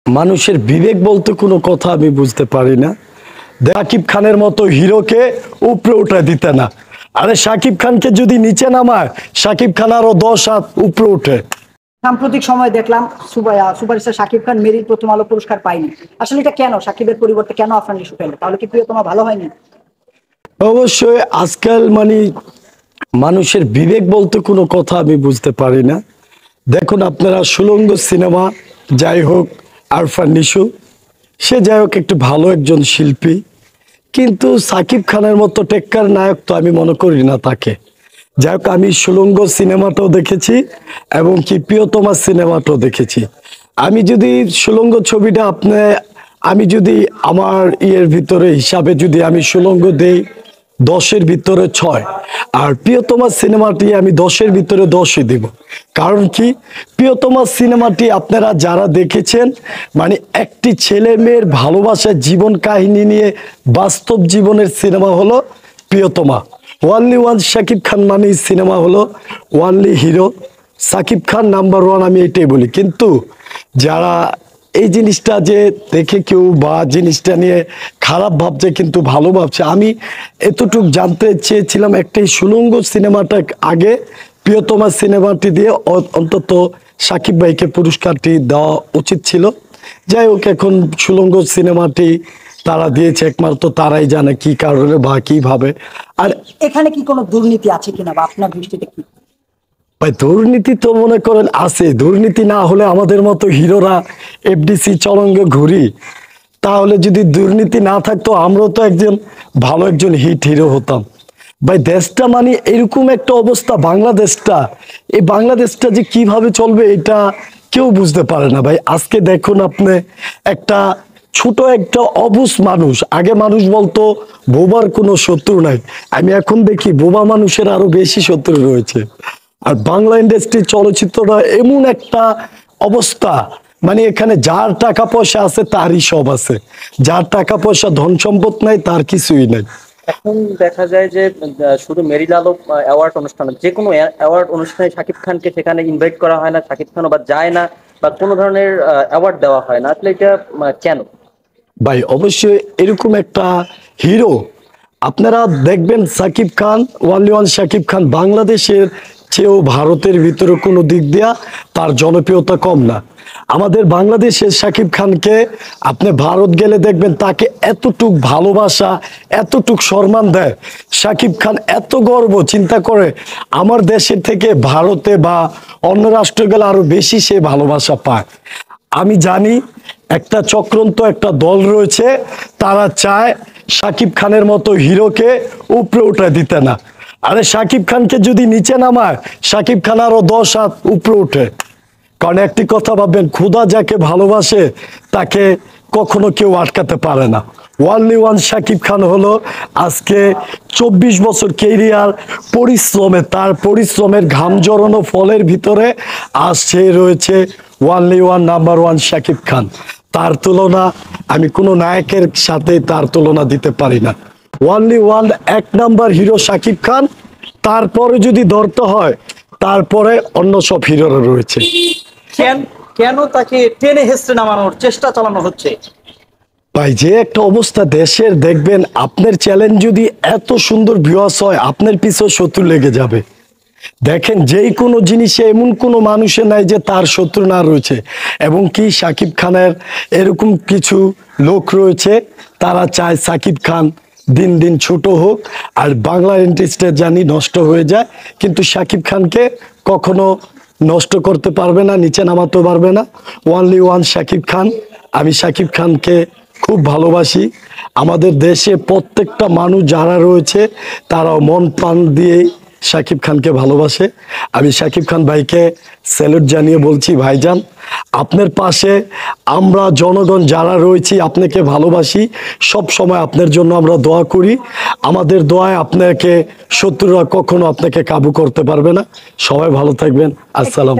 মানুষের বিবেক বলতে কোনো কথা আমি বুঝতে পারি না। শাকিব খানের মতো হিরোকে উপরে উঠে দিতে না। আরে শাকিব খানকে যদি নিচে নামায়, শাকিব খান আরো 10 হাত উপরে উঠে। সাম্প্রতিক সময় দেখলাম সুপারস্টার শাকিব খান মেরিল প্রথম আলো পুরস্কার পায়নি। আসলে এটা কেন? শাকিবের পরিবর্তে কেন আফরান নিশো পেল? তাহলে কি প্রিয়তমা ভালো হয়নি? অবশ্যই আজকাল মানুষের বিবেক বলতে কোনো কথা আমি বুঝতে পারি না। দেখুন আপনারা সুলঙ্গ সিনেমা, যাই হোক আরফান নিশো, সে যাই হোক একটু ভালো একজন শিল্পী, কিন্তু সাকিব খানের মতো টেক্কার নায়ক তো আমি মনে করি না তাকে। যাই হোক আমি সুলঙ্গ সিনেমাটাও দেখেছি এবং কি প্রিয়তমা সিনেমাটাও দেখেছি। আমি যদি সুলঙ্গ ছবিটা আমি যদি আমার ভিতরে হিসাবে যদি আমি সুলঙ্গ দেই 10-এর ভিতরে 6, আর প্রিয়তমা সিনেমাটি আমি 10-এর ভিতরে 10ই দিব। কারণ কি, প্রিয়তমা সিনেমাটি আপনারা যারা দেখেছেন, একটি ছেলে মেয়ের ভালোবাসার জীবন কাহিনী নিয়ে বাস্তব জীবনের সিনেমা হলো প্রিয়তমা। Only one Shakib Khan cinema হলো only hero Shakib Khan, number 1, আমি এটাই বলি। কিন্তু যারা এই জিনিসটা যে দেখে কেউ বা জিনিসটা নিয়ে খারাপ ভাবছে কিন্তু ভালো ভাবছে, আমি এতটুকু জানতে চেয়েছিলাম একটাই সুলঙ্গ সিনেমাটা আগে প্রিয়তমা সিনেমাটি দিয়ে অন্তত সাকিব ভাইকে পুরস্কারটি দেওয়া উচিত ছিল। যাই হোক এখন সুলঙ্গ সিনেমাটি তারা দিয়েছে, একমাত্র তারাই জানে কি কারণে বা কিভাবে। আর এখানে কি কোনো দুর্নীতি আছে কিনা বা আপনার দৃষ্টিতে কি? ভাই দুর্নীতি তো মনে করেন আছে, দুর্নীতি না হলে আমাদের মতো হিরোরা এফডিসি চলঙ্গে ঘুরি, তাহলে যদি দুর্নীতি না থাকতো আমরাও তো ভালো একজন হিট হিরো হতাম। ভাই দেশটা এরকম একটা অবস্থা, এই বাংলাদেশটা যে কিভাবে চলবে এটা কেউ বুঝতে পারে না ভাই। আজকে দেখুন আপনি একটা ছোট একটা অবুঝ মানুষ, আগে মানুষ বলতো বোবার কোনো শত্রু নাই, আমি এখন দেখি বোবা মানুষের আরো বেশি শত্রু রয়েছে। আর বাংলা ইন্ডাস্ট্রি চলচ্চিত্রটা এমন একটা অবস্থা, এখানে যার টাকা পয়সা আছে তারই সব আছে, যার টাকা পয়সা ধন সম্পদ নাই তার কিছুই নাই। এখন দেখা যায় যে শুধু মেরিল আলো অ্যাওয়ার্ড অনুষ্ঠানে, যে কোনো অ্যাওয়ার্ড অনুষ্ঠানে শাকিব খানকে সেখানে ইনভাইট করা হয় না, শাকিব খানও বা যায় না, বা কোনো ধরনের অ্যাওয়ার্ড দেওয়া হয় না। আসলে এটা কেন? ভাই অবশ্যই এরকম একটা হিরো আপনারা দেখবেন, সাকিব খান, ওয়ানলি ওয়ান শাকিব খান, বাংলাদেশের চেয়েও ভারতের ভিতরে কোনো দিক দিয়া তার জনপ্রিয়তা কম না। আমাদের বাংলাদেশের শাকিব খানকে আপনি ভারত গেলে দেখবেন তাকে এতটুক ভালোবাসা, এতটুক সম্মান দেয়। শাকিব খান এত গর্ব, চিন্তা করে আমার দেশের থেকে ভারতে বা অন্য রাষ্ট্রে গেলে আরো বেশি সে ভালোবাসা পায়। আমি জানি একটা চক্রান্ত, একটা দল রয়েছে, তারা চায় শাকিব খানের মতো হিরোকে উপরে উঠে দিতে না। আরে শাকিব খানকে যদি নিচে নামায়, শাকিব খান আরো 10 হাত উপরে উঠে। কারণ একটি কথা ভাববেন, খোদা যাকে ভালোবাসে তাকে কখনো কেউ আটকাতে পারে না। ওয়ানলি ওয়ান শাকিব খান হলো আজকে 24 বছর কেরিয়ার পরিশ্রমে, তার পরিশ্রমের ঘাম জড়ানো ফলের ভিতরে আসছে রয়েছে only one, number 1 Shakib Khan. তার তুলনা আমি কোনো নায়কের সাথে তার তুলনা দিতে পারি না। Only one 1 number hero Shakib Khan, তারপরে যদি ধরতে হয় তারপরে অন্য সব হিরোরা রয়েছে। কেন তাকে টেনে হেসড়ে নামানোর চেষ্টা চালানো হচ্ছে? ভাই যে একটা অবস্থা দেশের, দেখবেন আপনার চ্যালেঞ্জ যদি এত সুন্দর ভিউয়ার্স হয়, আপনার পিছনে শত্রু লেগে যাবে। দেখেন যেই কোনো জিনিসে এমন কোনো মানুষের নাই যে তার শত্রু না রয়েছে, এবং কি শাকিব খানের এরকম কিছু লোক রয়েছে, তারা চায় শাকিব খান দিন দিন ছোট হোক, আর বাংলা ইন্ডাস্ট্রি জানি নষ্ট হয়ে যায়, কিন্তু শাকিব খানকে কখনো নষ্ট করতে পারবে না, নিচে নামাতে পারবে না। Only one Shakib Khan. আমি শাকিব খানকে খুব ভালোবাসি। আমাদের দেশে প্রত্যেকটা মানুষ যারা রয়েছে তারাও মন প্রাণ দিয়ে শাকিব খানকে ভালোবাসে। আমি শাকিব খান ভাইকে স্যালুট জানিয়ে বলছি, ভাইজান আপনার পাশে আমরা জনগণ যারা রয়েছি আপনাকে ভালোবাসি, সব সময় আপনার জন্য আমরা দোয়া করি। আমাদের দোয়ায় আপনাকে শত্রুরা কখনো আপনাকে কাবু করতে পারবে না। সবাই ভালো থাকবেন। আসসালাম।